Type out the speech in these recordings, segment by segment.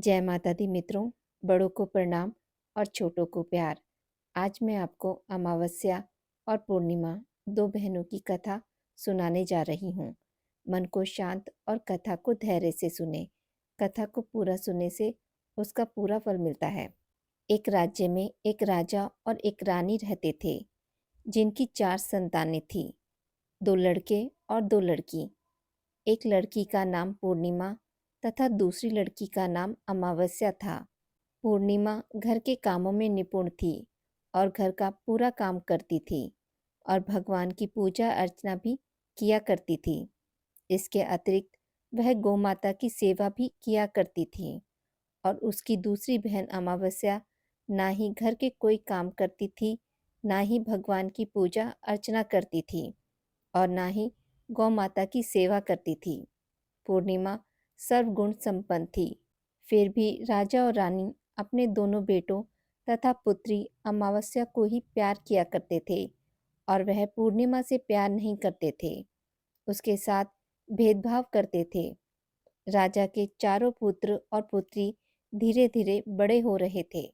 जय माता दी मित्रों। बड़ों को प्रणाम और छोटों को प्यार। आज मैं आपको अमावस्या और पूर्णिमा दो बहनों की कथा सुनाने जा रही हूँ। मन को शांत और कथा को धैर्य से सुने। कथा को पूरा सुनने से उसका पूरा फल मिलता है। एक राज्य में एक राजा और एक रानी रहते थे, जिनकी 4 संतानें थीं। 2 लड़के और 2 लड़की। एक लड़की का नाम पूर्णिमा तथा दूसरी लड़की का नाम अमावस्या था। पूर्णिमा घर के कामों में निपुण थी और घर का पूरा काम करती थी और भगवान की पूजा अर्चना भी किया करती थी। इसके अतिरिक्त वह गौ माता की सेवा भी किया करती थी। और उसकी दूसरी बहन अमावस्या ना ही घर के कोई काम करती थी, ना ही भगवान की पूजा अर्चना करती थी और ना ही गौ माता की सेवा करती थी। पूर्णिमा सर्वगुण संपन्न थी। फिर भी राजा और रानी अपने दोनों बेटों तथा पुत्री अमावस्या को ही प्यार किया करते थे और वह पूर्णिमा से प्यार नहीं करते थे। उसके साथ भेदभाव करते थे। राजा के चारों पुत्र और पुत्री धीरे धीरे बड़े हो रहे थे।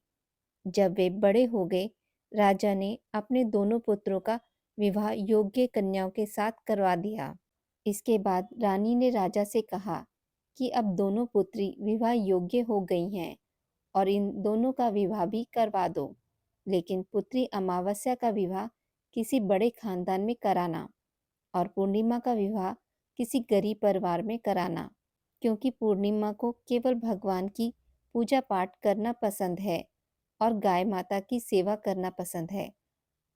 जब वे बड़े हो गए, राजा ने अपने दोनों पुत्रों का विवाह योग्य कन्याओं के साथ करवा दिया। इसके बाद रानी ने राजा से कहा कि अब दोनों पुत्री विवाह योग्य हो गई हैं और इन दोनों का विवाह भी करवा दो, लेकिन पुत्री अमावस्या का विवाह किसी बड़े खानदान में कराना और पूर्णिमा का विवाह किसी गरीब परिवार में कराना, क्योंकि पूर्णिमा को केवल भगवान की पूजा पाठ करना पसंद है और गाय माता की सेवा करना पसंद है।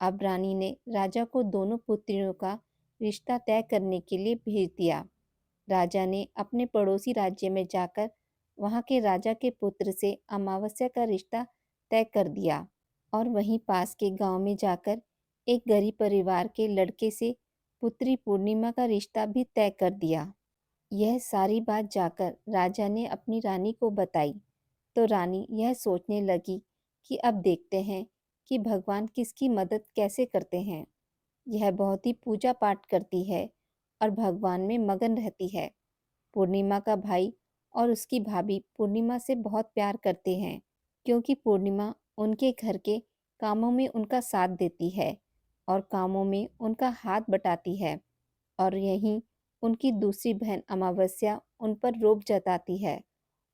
अब रानी ने राजा को दोनों पुत्रियों का रिश्ता तय करने के लिए भेज दिया। राजा ने अपने पड़ोसी राज्य में जाकर वहां के राजा के पुत्र से अमावस्या का रिश्ता तय कर दिया और वहीं पास के गांव में जाकर एक गरीब परिवार के लड़के से पुत्री पूर्णिमा का रिश्ता भी तय कर दिया। यह सारी बात जाकर राजा ने अपनी रानी को बताई तो रानी यह सोचने लगी कि अब देखते हैं कि भगवान किसकी मदद कैसे करते हैं। यह बहुत ही पूजा पाठ करती है और भगवान में मगन रहती है। पूर्णिमा का भाई और उसकी भाभी पूर्णिमा से बहुत प्यार करते हैं, क्योंकि पूर्णिमा उनके घर के कामों में उनका साथ देती है और कामों में उनका हाथ बटाती है। और यहीं उनकी दूसरी बहन अमावस्या उन पर रोब जताती है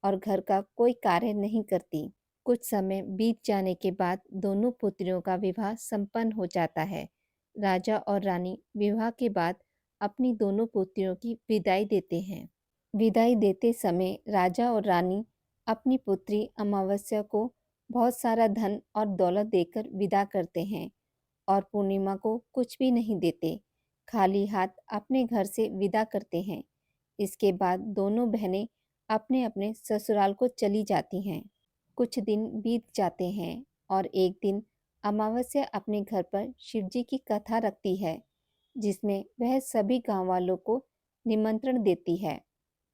और घर का कोई कार्य नहीं करती। कुछ समय बीत जाने के बाद दोनों पुत्रियों का विवाह संपन्न हो जाता है। राजा और रानी विवाह के बाद अपनी दोनों पुत्रियों की विदाई देते हैं। विदाई देते समय राजा और रानी अपनी पुत्री अमावस्या को बहुत सारा धन और दौलत देकर विदा करते हैं और पूर्णिमा को कुछ भी नहीं देते, खाली हाथ अपने घर से विदा करते हैं। इसके बाद दोनों बहनें अपने अपने ससुराल को चली जाती हैं। कुछ दिन बीत जाते हैं और एक दिन अमावस्या अपने घर पर शिवजी की कथा रखती है, जिसमें वह सभी गांव वालों को निमंत्रण देती है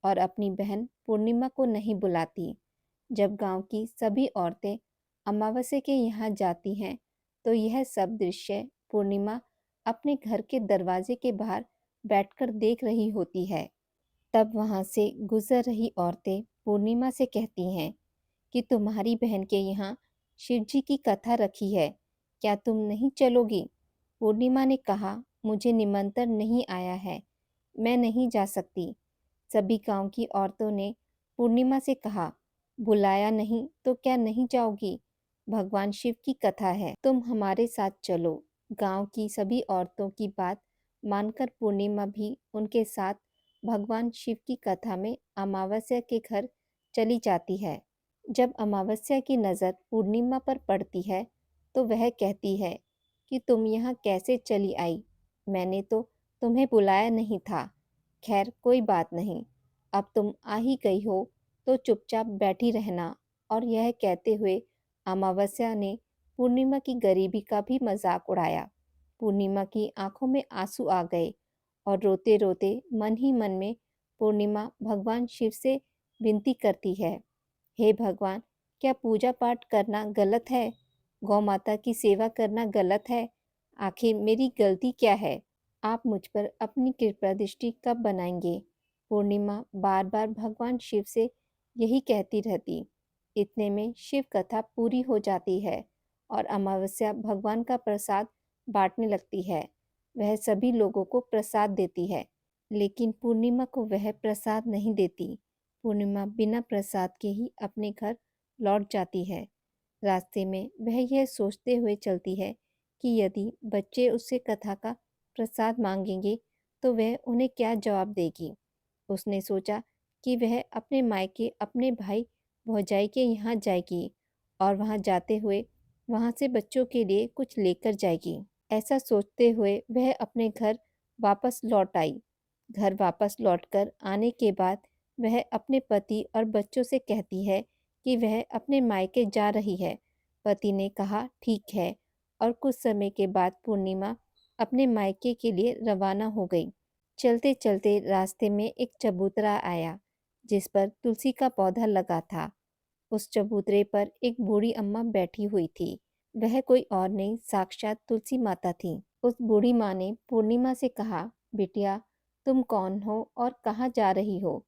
और अपनी बहन पूर्णिमा को नहीं बुलाती। जब गांव की सभी औरतें अमावस्या के यहाँ जाती हैं तो यह सब दृश्य पूर्णिमा अपने घर के दरवाजे के बाहर बैठकर देख रही होती है। तब वहां से गुजर रही औरतें पूर्णिमा से कहती हैं कि तुम्हारी बहन के यहाँ शिव जी की कथा रखी है, क्या तुम नहीं चलोगी? पूर्णिमा ने कहा, मुझे निमंत्रण नहीं आया है, मैं नहीं जा सकती। सभी गांव की औरतों ने पूर्णिमा से कहा, बुलाया नहीं तो क्या नहीं जाओगी? भगवान शिव की कथा है, तुम हमारे साथ चलो। गांव की सभी औरतों की बात मानकर पूर्णिमा भी उनके साथ भगवान शिव की कथा में अमावस्या के घर चली जाती है। जब अमावस्या की नज़र पूर्णिमा पर पड़ती है तो वह कहती है कि तुम यहाँ कैसे चली आई? मैंने तो तुम्हें बुलाया नहीं था। खैर कोई बात नहीं, अब तुम आ ही गई हो तो चुपचाप बैठी रहना। और यह कहते हुए अमावस्या ने पूर्णिमा की गरीबी का भी मजाक उड़ाया। पूर्णिमा की आंखों में आंसू आ गए और रोते रोते मन ही मन में पूर्णिमा भगवान शिव से विनती करती है, हे भगवान, क्या पूजा पाठ करना गलत है? गौ माता की सेवा करना गलत है? आखिर मेरी गलती क्या है? आप मुझ पर अपनी कृपा दृष्टि कब बनाएंगे? पूर्णिमा बार बार भगवान शिव से यही कहती रहती। इतने में शिव कथा पूरी हो जाती है और अमावस्या भगवान का प्रसाद बांटने लगती है। वह सभी लोगों को प्रसाद देती है, लेकिन पूर्णिमा को वह प्रसाद नहीं देती। पूर्णिमा बिना प्रसाद के ही अपने घर लौट जाती है। रास्ते में वह यह सोचते हुए चलती है कि यदि बच्चे उससे कथा का प्रसाद मांगेंगे तो वह उन्हें क्या जवाब देगी। उसने सोचा कि वह अपने मायके अपने भाई भौजाई के यहाँ जाएगी और वहाँ जाते हुए वहाँ से बच्चों के लिए कुछ लेकर जाएगी। ऐसा सोचते हुए वह अपने घर वापस लौट आई। घर वापस लौटकर आने के बाद वह अपने पति और बच्चों से कहती है कि वह अपने मायके जा रही है। पति ने कहा ठीक है, और कुछ समय के बाद पूर्णिमा अपने मायके के लिए रवाना हो गई। चलते चलते रास्ते में एक चबूतरा आया जिस पर तुलसी का पौधा लगा था। उस चबूतरे पर एक बूढ़ी अम्मा बैठी हुई थी। वह कोई और नहीं, साक्षात तुलसी माता थी। उस बूढ़ी माँ ने पूर्णिमा से कहा, बिटिया तुम कौन हो और कहाँ जा रही हो।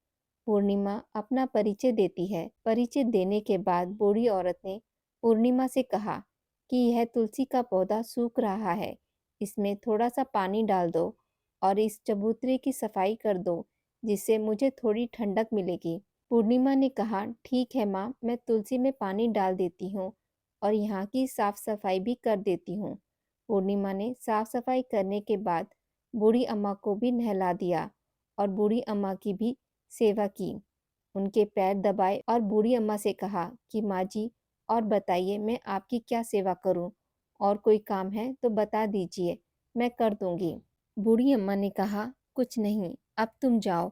पूर्णिमा अपना परिचय देती है। परिचय देने के बाद बूढ़ी औरत ने पूर्णिमा से कहा कि यह तुलसी का पौधा सूख रहा है, इसमें थोड़ा सा पानी डाल दो और इस चबूतरे की सफाई कर दो, जिससे मुझे थोड़ी ठंडक मिलेगी। पूर्णिमा ने कहा, ठीक है माँ, मैं तुलसी में पानी डाल देती हूँ और यहाँ की साफ सफाई भी कर देती हूँ। पूर्णिमा ने साफ सफाई करने के बाद बूढ़ी अम्मा को भी नहला दिया और बूढ़ी अम्मा की भी सेवा की। उनके पैर दबाए और बूढ़ी अम्मा से कहा कि माँ जी, और बताइए मैं आपकी क्या सेवा करूँ, और कोई काम है तो बता दीजिए, मैं कर दूंगी। बूढ़ी अम्मा ने कहा, कुछ नहीं, अब तुम जाओ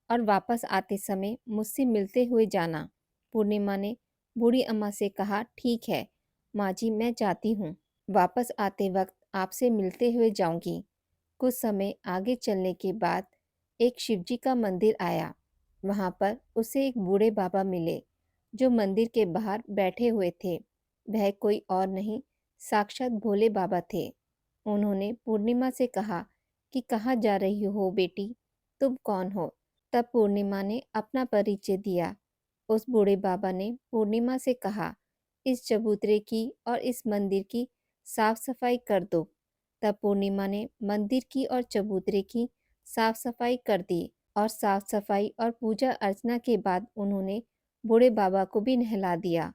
और वापस आते समय मुझसे मिलते हुए जाना। पूर्णिमा ने बूढ़ी अम्मा से कहा, ठीक है माँ जी, मैं जाती हूँ। वापस आते वक्त आपसे मिलते हुए जाऊंगी। कुछ समय आगे चलने के बाद एक शिवजी का मंदिर आया। वहां पर उसे एक बूढ़े बाबा मिले जो मंदिर के बाहर बैठे हुए थे। वह कोई और नहीं, साक्षात भोले बाबा थे। उन्होंने पूर्णिमा से कहा कि कहाँ जा रही हो बेटी, तुम कौन हो। तब पूर्णिमा ने अपना परिचय दिया। उस बूढ़े बाबा ने पूर्णिमा से कहा, इस चबूतरे की और इस मंदिर की साफ सफाई कर दो। तब पूर्णिमा ने मंदिर की और चबूतरे की साफ सफाई कर दी और साफ सफाई और पूजा अर्चना के बाद उन्होंने बूढ़े बाबा को भी नहला दिया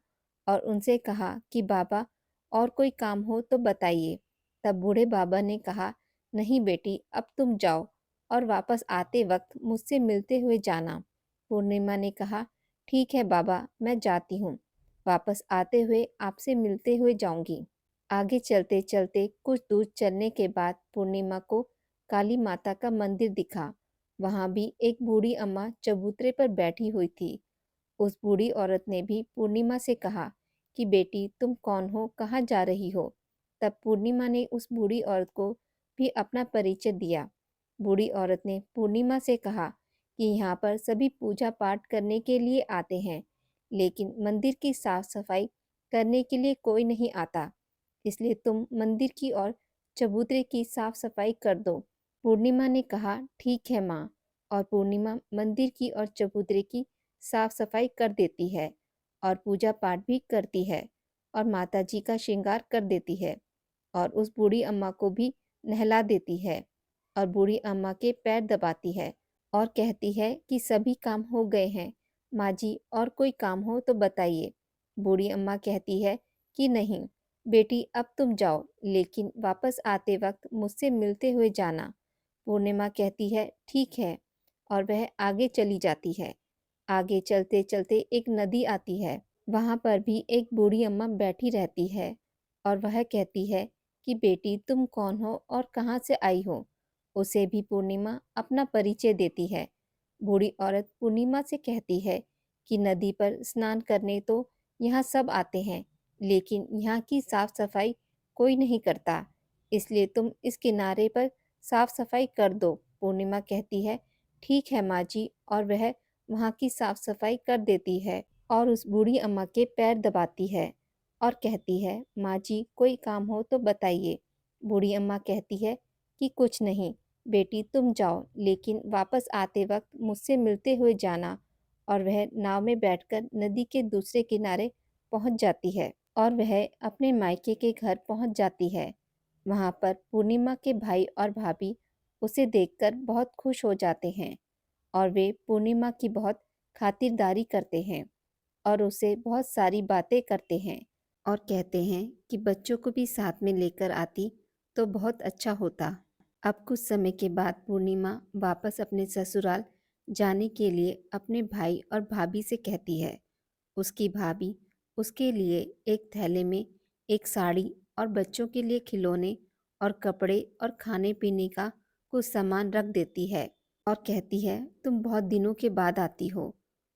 और उनसे कहा कि बाबा, और कोई काम हो तो बताइए। तब बूढ़े बाबा ने कहा, नहीं बेटी, अब तुम जाओ और वापस आते वक्त मुझसे मिलते हुए जाना। पूर्णिमा ने कहा, ठीक है बाबा, मैं जाती हूँ। वापस आते हुए आपसे मिलते हुए जाऊंगी। आगे चलते चलते कुछ दूर चलने के बाद पूर्णिमा को काली माता का मंदिर दिखा। वहां भी एक बूढ़ी अम्मा चबूतरे पर बैठी हुई थी। उस बूढ़ी औरत ने भी पूर्णिमा से कहा कि बेटी तुम कौन हो, कहाँ जा रही हो। तब पूर्णिमा ने उस बूढ़ी औरत को भी अपना परिचय दिया। बूढ़ी औरत ने पूर्णिमा से कहा कि यहाँ पर सभी पूजा पाठ करने के लिए आते हैं, लेकिन मंदिर की साफ सफाई करने के लिए कोई नहीं आता, इसलिए तुम मंदिर की और चबूतरे की साफ सफाई कर दो। पूर्णिमा ने कहा, ठीक है माँ। और पूर्णिमा मंदिर की और चबूतरे की साफ सफाई कर देती है और पूजा पाठ भी करती है और माता जी का श्रृंगार कर देती है और उस बूढ़ी अम्मा को भी नहला देती है और बूढ़ी अम्मा के पैर दबाती है और कहती है कि सभी काम हो गए हैं माँ जी, और कोई काम हो तो बताइए। बूढ़ी अम्मा कहती है कि नहीं बेटी, अब तुम जाओ, लेकिन वापस आते वक्त मुझसे मिलते हुए जाना। पूर्णिमा कहती है ठीक है, और वह आगे चली जाती है। आगे चलते चलते एक नदी आती है। वहां पर भी एक बूढ़ी अम्मा बैठी रहती है और वह कहती है कि बेटी तुम कौन हो और कहाँ से आई हो। उसे भी पूर्णिमा अपना परिचय देती है। बूढ़ी औरत पूर्णिमा से कहती है कि नदी पर स्नान करने तो यहाँ सब आते हैं, लेकिन यहाँ की साफ सफाई कोई नहीं करता, इसलिए तुम इस किनारे पर साफ सफाई कर दो। पूर्णिमा कहती है ठीक है माँ जी, और वह वहाँ की साफ सफाई कर देती है और उस बूढ़ी अम्मा के पैर दबाती है और कहती है, माँ जी कोई काम हो तो बताइए। बूढ़ी अम्मा कहती है कि कुछ नहीं बेटी, तुम जाओ, लेकिन वापस आते वक्त मुझसे मिलते हुए जाना और वह नाव में बैठकर नदी के दूसरे किनारे पहुंच जाती है और वह अपने मायके के घर पहुंच जाती है। वहां पर पूर्णिमा के भाई और भाभी उसे देखकर बहुत खुश हो जाते हैं और वे पूर्णिमा की बहुत खातिरदारी करते हैं और उसे बहुत सारी बातें करते हैं और कहते हैं कि बच्चों को भी साथ में लेकर आती तो बहुत अच्छा होता। अब कुछ समय के बाद पूर्णिमा वापस अपने ससुराल जाने के लिए अपने भाई और भाभी से कहती है। उसकी भाभी उसके लिए एक थैले में एक साड़ी और बच्चों के लिए खिलौने और कपड़े और खाने पीने का कुछ सामान रख देती है और कहती है तुम बहुत दिनों के बाद आती हो।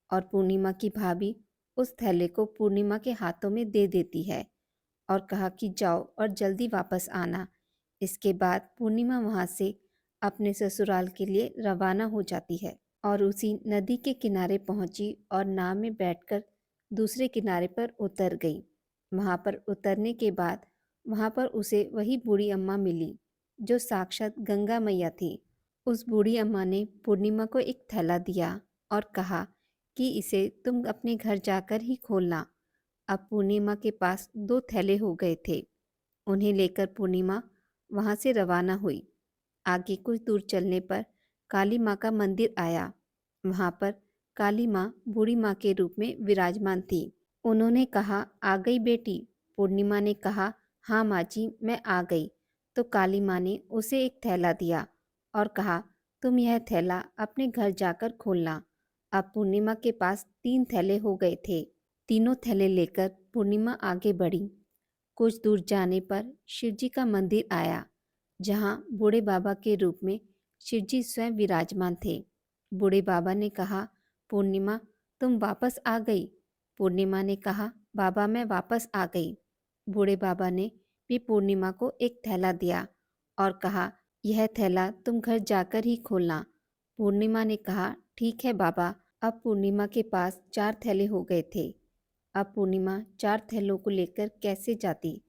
और पूर्णिमा की भाभी उस थैले को पूर्णिमा के हाथों में दे देती है और कहा कि जाओ और जल्दी वापस आना। इसके बाद पूर्णिमा वहाँ से अपने ससुराल के लिए रवाना हो जाती है और उसी नदी के किनारे पहुंची और नाव में बैठकर दूसरे किनारे पर उतर गई। वहाँ पर उतरने के बाद वहाँ पर उसे वही बूढ़ी अम्मा मिली जो साक्षात गंगा मैया थी। उस बूढ़ी अम्मा ने पूर्णिमा को एक थैला दिया और कहा कि इसे तुम अपने घर जाकर ही खोलना। अब पूर्णिमा के पास दो थैले हो गए थे। उन्हें लेकर पूर्णिमा वहाँ से रवाना हुई। आगे कुछ दूर चलने पर काली माँ का मंदिर आया। वहाँ पर काली माँ बूढ़ी माँ के रूप में विराजमान थी। उन्होंने कहा आ गई बेटी। पूर्णिमा ने कहा हाँ माँ जी मैं आ गई। तो काली माँ ने उसे एक थैला दिया और कहा तुम यह थैला अपने घर जाकर खोलना। अब पूर्णिमा के पास तीन थैले हो गए थे। तीनों थैले लेकर पूर्णिमा आगे बढ़ी। कुछ दूर जाने पर शिवजी का मंदिर आया जहाँ बूढ़े बाबा के रूप में शिवजी स्वयं विराजमान थे। बूढ़े बाबा ने कहा पूर्णिमा तुम वापस आ गई। पूर्णिमा ने कहा बाबा मैं वापस आ गई। बूढ़े बाबा ने भी पूर्णिमा को एक थैला दिया और कहा यह थैला तुम घर जाकर ही खोलना। पूर्णिमा ने कहा ठीक है बाबा। अब पूर्णिमा के पास चार थैले हो गए थे। अब पूर्णिमा चार थैलों को लेकर कैसे जाती।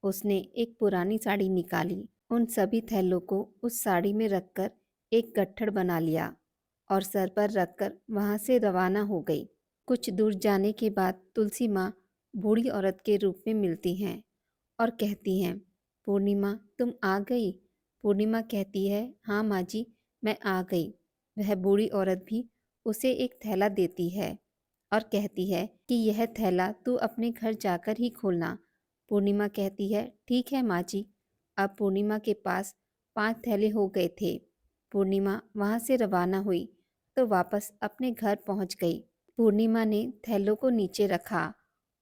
उसने एक पुरानी साड़ी निकाली। उन सभी थैलों को उस साड़ी में रखकर एक गट्ठड़ बना लिया और सर पर रखकर वहां से रवाना हो गई। कुछ दूर जाने के बाद तुलसी माँ बूढ़ी औरत के रूप में मिलती हैं और कहती हैं पूर्णिमा तुम आ गई। पूर्णिमा कहती है हाँ माँ जी मैं आ गई। वह बूढ़ी औरत भी उसे एक थैला देती है और कहती है कि यह थैला तू अपने घर जाकर ही खोलना। पूर्णिमा कहती है ठीक है माँ जी। अब पूर्णिमा के पास पांच थैले हो गए थे। पूर्णिमा वहां से रवाना हुई तो वापस अपने घर पहुंच गई। पूर्णिमा ने थैलों को नीचे रखा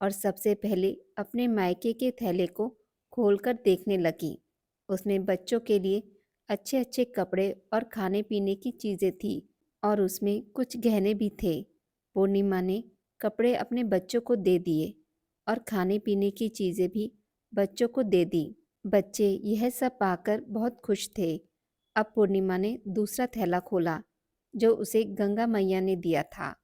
और सबसे पहले अपने मायके के थैले को खोलकर देखने लगी। उसमें बच्चों के लिए अच्छे अच्छे कपड़े और खाने पीने की चीज़ें थी और उसमें कुछ गहने भी थे। पूर्णिमा ने कपड़े अपने बच्चों को दे दिए और खाने पीने की चीज़ें भी बच्चों को दे दी। बच्चे यह सब पाकर बहुत खुश थे। अब पूर्णिमा ने दूसरा थैला खोला जो उसे गंगा मैया ने दिया था।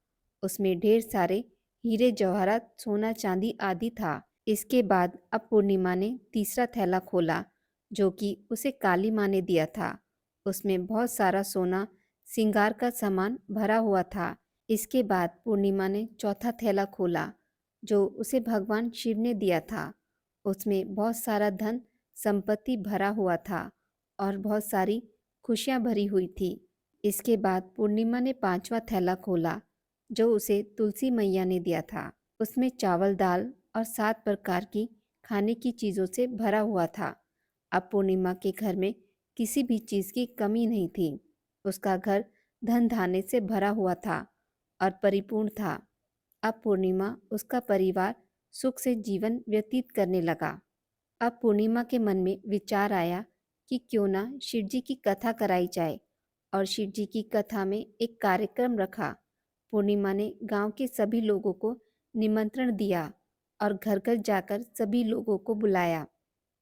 उसमें ढेर सारे हीरे जवाहरात सोना चांदी आदि था। इसके बाद अब पूर्णिमा ने तीसरा थैला खोला जो कि उसे काली माँ ने दिया था। उसमें बहुत सारा सोना श्रृंगार का सामान भरा हुआ था। इसके बाद पूर्णिमा ने चौथा थैला खोला जो उसे भगवान शिव ने दिया था। उसमें बहुत सारा धन संपत्ति भरा हुआ था और बहुत सारी खुशियाँ भरी हुई थी। इसके बाद पूर्णिमा ने पांचवा थैला खोला जो उसे तुलसी मैया ने दिया था। उसमें चावल दाल और 7 प्रकार की खाने की चीज़ों से भरा हुआ था। अब पूर्णिमा के घर में किसी भी चीज़ की कमी नहीं थी। उसका घर धन धान्य से भरा हुआ था और परिपूर्ण था। अब पूर्णिमा उसका परिवार सुख से जीवन व्यतीत करने लगा। अब पूर्णिमा के मन में विचार आया कि क्यों ना शिव जी की कथा कराई जाए और शिव जी की कथा में एक कार्यक्रम रखा। पूर्णिमा ने गांव के सभी लोगों को निमंत्रण दिया और घर घर जाकर सभी लोगों को बुलाया।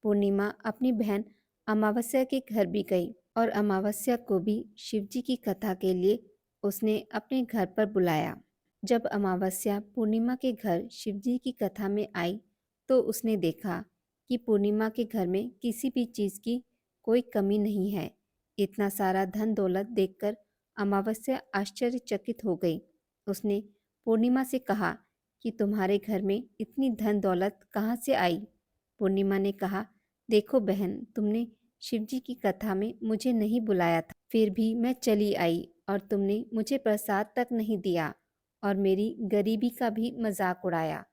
पूर्णिमा अपनी बहन अमावस्या के घर भी गई और अमावस्या को भी शिव जी की कथा के लिए उसने अपने घर पर बुलाया। जब अमावस्या पूर्णिमा के घर शिवजी की कथा में आई तो उसने देखा कि पूर्णिमा के घर में किसी भी चीज़ की कोई कमी नहीं है। इतना सारा धन दौलत देखकर अमावस्या आश्चर्यचकित हो गई। उसने पूर्णिमा से कहा कि तुम्हारे घर में इतनी धन दौलत कहाँ से आई। पूर्णिमा ने कहा, देखो बहन, तुमने शिव जी की कथा में मुझे नहीं बुलाया था, फिर भी मैं चली आई और तुमने मुझे प्रसाद तक नहीं दिया और मेरी गरीबी का भी मजाक उड़ाया।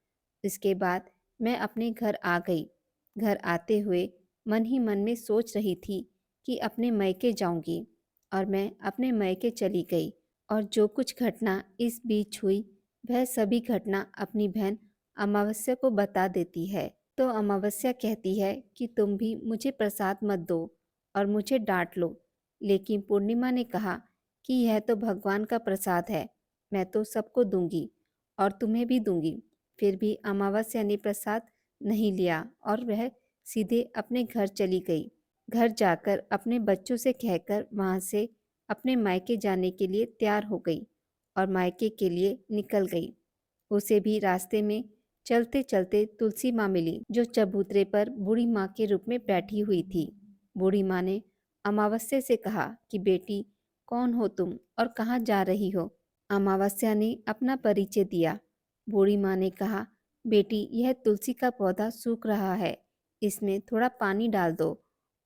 इसके बाद मैं अपने घर आ गई। घर आते हुए मन ही मन में सोच रही थी कि अपने मैके जाऊंगी, और मैं अपने मैके चली गई। और जो कुछ घटना इस बीच हुई वह सभी घटना अपनी बहन अमावस्या को बता देती है। तो अमावस्या कहती है कि तुम भी मुझे प्रसाद मत दो और मुझे डांट लो। लेकिन पूर्णिमा ने कहा कि यह तो भगवान का प्रसाद है, मैं तो सबको दूंगी और तुम्हें भी दूंगी। फिर भी अमावस्या ने प्रसाद नहीं लिया और वह सीधे अपने घर चली गई। घर जाकर अपने बच्चों से कहकर वहां से अपने मायके जाने के लिए तैयार हो गई और मायके के लिए निकल गई। उसे भी रास्ते में चलते चलते तुलसी माँ मिली, जो चबूतरे पर बूढ़ी माँ के रूप में बैठी हुई थी। बूढ़ी माँ ने अमावस्या से कहा कि बेटी, कौन हो तुम और कहाँ जा रही हो। अमावस्या ने अपना परिचय दिया। बूढ़ी माँ ने कहा, बेटी, यह तुलसी का पौधा सूख रहा है, इसमें थोड़ा पानी डाल दो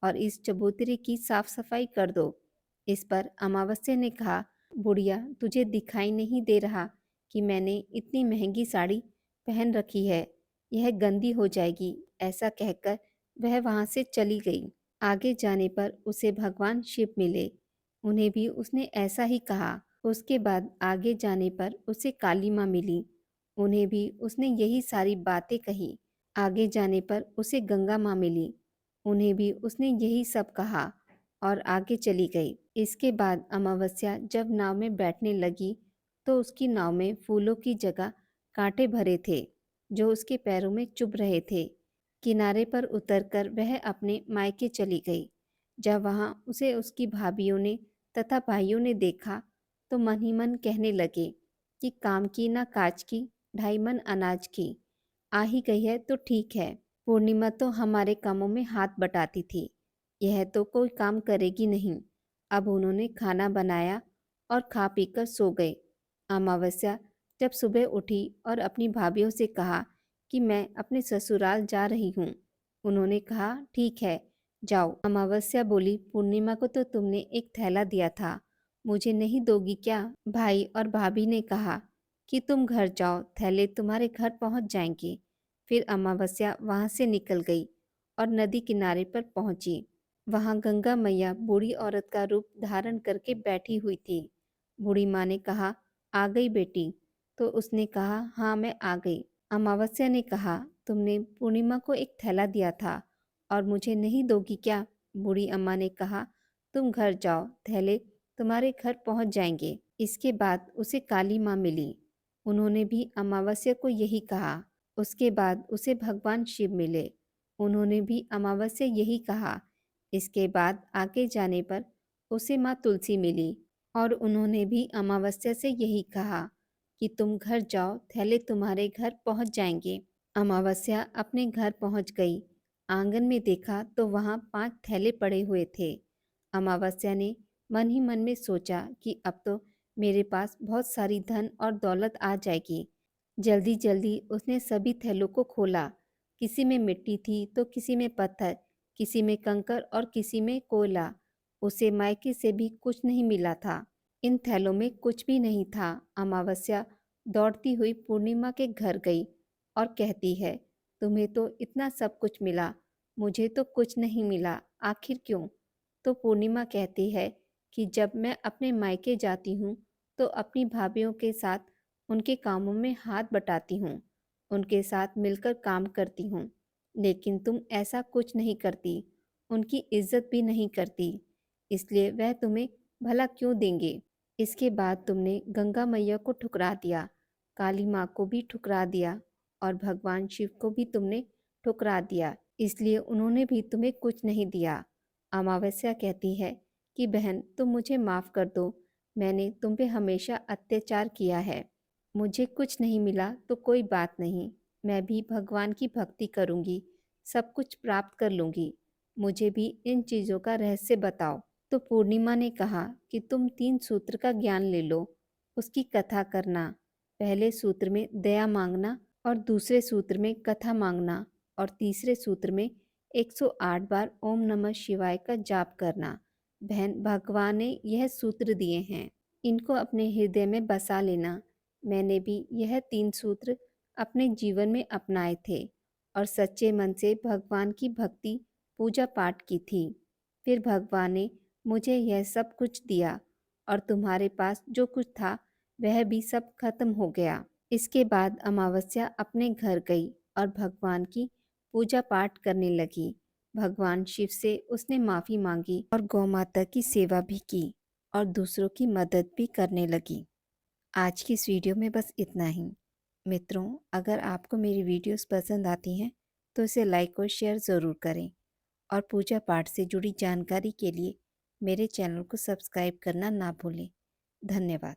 और इस चबूतरे की साफ सफाई कर दो। इस पर अमावस्या ने कहा, बुढ़िया, तुझे दिखाई नहीं दे रहा कि मैंने इतनी महंगी साड़ी पहन रखी है, यह गंदी हो जाएगी। ऐसा कहकर वह वहां से चली गई। आगे जाने पर उसे भगवान शिव मिले। उन्हें भी उसने ऐसा ही कहा। उसके बाद आगे जाने पर उसे काली माँ मिली। उन्हें भी उसने यही सारी बातें कही। आगे जाने पर उसे गंगा माँ मिली। उन्हें भी उसने यही सब कहा और आगे चली गई। इसके बाद अमावस्या जब नाव में बैठने लगी तो उसकी नाव में फूलों की जगह कांटे भरे थे, जो उसके पैरों में चुभ रहे थे। किनारे पर उतरकर वह अपने मायके चली गई। जब वहां उसे उसकी भाभीियों ने तथा भाइयों ने देखा तो मन ही मन कहने लगे कि काम की ना काज की, 2.5 मन अनाज की। आ ही गई है तो ठीक है। पूर्णिमा तो हमारे कामों में हाथ बटाती थी, यह तो कोई काम करेगी नहीं। अब उन्होंने खाना बनाया और खा पीकर सो गए। अमावस्या जब सुबह उठी और अपनी भाभीियों से कहा कि मैं अपने ससुराल जा रही हूँ। उन्होंने कहा, ठीक है, जाओ। अमावस्या बोली, पूर्णिमा को तो तुमने एक थैला दिया था, मुझे नहीं दोगी क्या। भाई और भाभी ने कहा कि तुम घर जाओ, थैले तुम्हारे घर पहुंच जाएंगे। फिर अमावस्या वहां से निकल गई और नदी किनारे पर पहुंची। वहां गंगा मैया बूढ़ी औरत का रूप धारण करके बैठी हुई थी। बूढ़ी माँ ने कहा, आ गई बेटी। तो उसने कहा, हाँ, मैं आ गई। अमावस्या ने कहा, तुमने पूर्णिमा को एक थैला दिया था और मुझे नहीं दोगी क्या। बूढ़ी अम्मा ने कहा, तुम घर जाओ, थैले तुम्हारे घर पहुंच जाएंगे। इसके बाद उसे काली माँ मिली। उन्होंने भी अमावस्या को यही कहा। उसके बाद उसे भगवान शिव मिले। उन्होंने भी अमावस्या यही कहा। इसके बाद आगे जाने पर उसे माँ तुलसी मिली और उन्होंने भी अमावस्या से यही कहा कि तुम घर जाओ, थैले तुम्हारे घर पहुंच जाएंगे। अमावस्या अपने घर पहुंच गई। आंगन में देखा तो वहां 5 थैले पड़े हुए थे। अमावस्या ने मन ही मन में सोचा कि अब तो मेरे पास बहुत सारी धन और दौलत आ जाएगी। जल्दी जल्दी उसने सभी थैलों को खोला। किसी में मिट्टी थी तो किसी में पत्थर, किसी में कंकर और किसी में कोयला। उसे मायके से भी कुछ नहीं मिला था। इन थैलों में कुछ भी नहीं था। अमावस्या दौड़ती हुई पूर्णिमा के घर गई और कहती है, तुम्हें तो इतना सब कुछ मिला, मुझे तो कुछ नहीं मिला, आखिर क्यों। तो पूर्णिमा कहती है कि जब मैं अपने मायके जाती हूँ तो अपनी भाभीियों के साथ उनके कामों में हाथ बटाती हूँ, उनके साथ मिलकर काम करती हूँ। लेकिन तुम ऐसा कुछ नहीं करती, उनकी इज्जत भी नहीं करती, इसलिए वह तुम्हें भला क्यों देंगे। इसके बाद तुमने गंगा मैया को ठुकरा दिया, काली माँ को भी ठुकरा दिया और भगवान शिव को भी तुमने ठुकरा दिया, इसलिए उन्होंने भी तुम्हें कुछ नहीं दिया। अमावस्या कहती है कि बहन, तुम मुझे माफ़ कर दो, मैंने तुम पे हमेशा अत्याचार किया है। मुझे कुछ नहीं मिला तो कोई बात नहीं, मैं भी भगवान की भक्ति करूंगी, सब कुछ प्राप्त कर लूंगी। मुझे भी इन चीज़ों का रहस्य बताओ। तो पूर्णिमा ने कहा कि तुम 3 सूत्र का ज्ञान ले लो, उसकी कथा करना। पहले सूत्र में दया मांगना और दूसरे सूत्र में कथा मांगना और तीसरे सूत्र में 108 बार ओम नमः शिवाय का जाप करना। बहन, भगवान ने यह सूत्र दिए हैं, इनको अपने हृदय में बसा लेना। मैंने भी यह 3 सूत्र अपने जीवन में अपनाए थे और सच्चे मन से भगवान की भक्ति पूजा पाठ की थी। फिर भगवान ने मुझे यह सब कुछ दिया और तुम्हारे पास जो कुछ था वह भी सब खत्म हो गया। इसके बाद अमावस्या अपने घर गई और भगवान की पूजा पाठ करने लगी। भगवान शिव से उसने माफ़ी मांगी और गौ माता की सेवा भी की और दूसरों की मदद भी करने लगी। आज की इस वीडियो में बस इतना ही। मित्रों, अगर आपको मेरी वीडियोस पसंद आती हैं तो इसे लाइक और शेयर ज़रूर करें और पूजा पाठ से जुड़ी जानकारी के लिए मेरे चैनल को सब्सक्राइब करना ना भूलें। धन्यवाद।